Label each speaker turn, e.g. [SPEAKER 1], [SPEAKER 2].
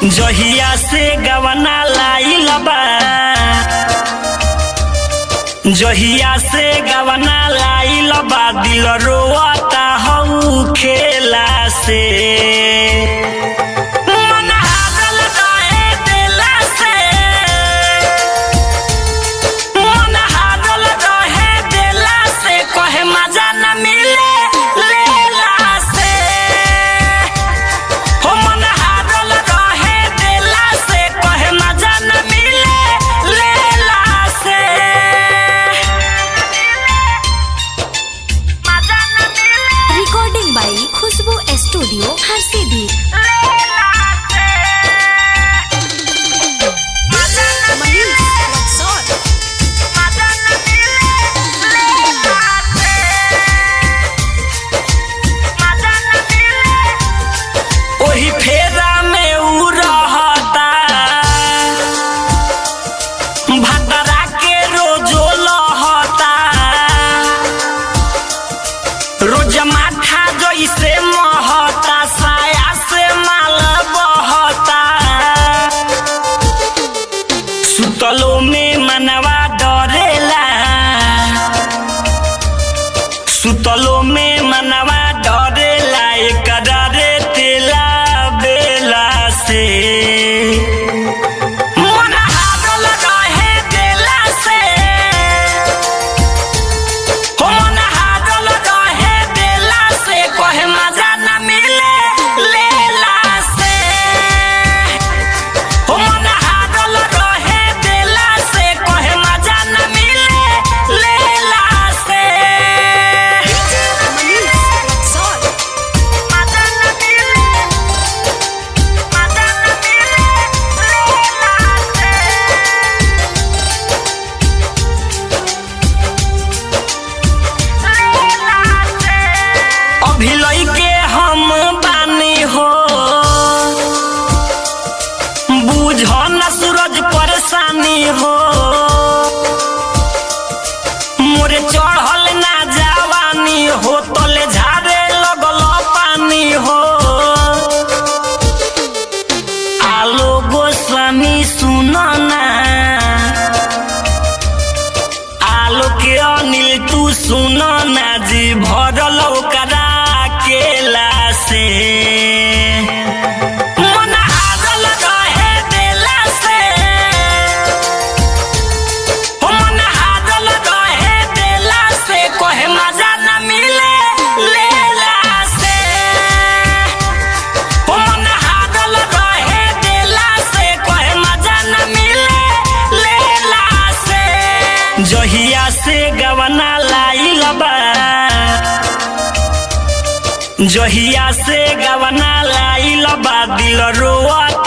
[SPEAKER 1] जहिया से गवना लाइल बा, जहिया से गवना लाइल बा, दिल रोता हऊ खेला से। मन हारल रहे दिला से, मन हारल रहे दिला से, कहे मजा न मिले लेला से। हो मन हारल रहे दिला से, कहे मजा न मिले लेला से।
[SPEAKER 2] Recording by Khushbu studio Harsiddhi.
[SPEAKER 1] ओही फेरा में उ रहता, भतरा के रोजो लहता, रोज माथा जैसे महता, साया से माल बहता। सुतलो में मनवा डरेला, सुतलो में मनवा डरेला, एक डरे तेला बेला से। मन हारल रहे दिला से, हो मन हारल रहे दिला से, कहे मजा न मिले लेला से। हो मन हारल रहे दिला से, कहे मजा न मिले लेला से। अभी लइके हम बानी हो, बुझ न सूरज परेशानी हो, मोरे चढ़ल ना जवानी हो, तले झारे लगल पानी हो। आलो गोस्वामी सुनो ना, आलो के अनिल तू सुनो ना, जी भरल ओकरा केला से। मन हारल रहे दिला से, हो मन हारल रहे दिला से, कहे मजा न मिले लेला से। हो मन हारल रहे दिला से, कहे मजा न मिले लेला से। जहिया से गवना लाइल बा, जहिया से गवना लाइल बा, दिल रोता